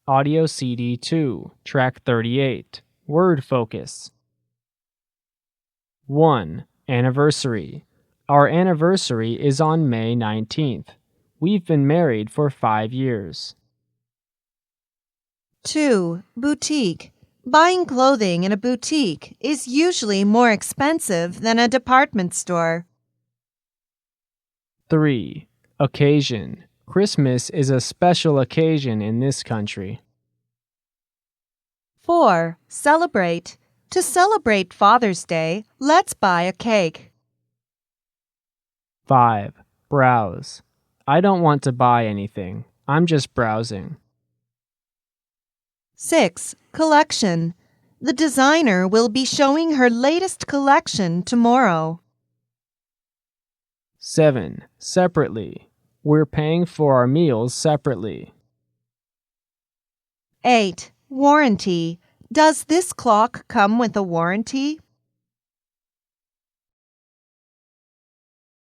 Audio CD 2, track 38. Word focus. 1. Anniversary. Our anniversary is on May 19th. We've been married for 5 years. 2. Boutique. Buying clothing in a boutique is usually more expensive than a department store. 3. Occasion. Christmas is a special occasion in this country. 4. Celebrate. To celebrate Father's Day, let's buy a cake. 5. Browse. I don't want to buy anything. I'm just browsing. 6. Collection. The designer will be showing her latest collection tomorrow. 7. Separately. We're paying for our meals separately. 8. Warranty. Does this clock come with a warranty?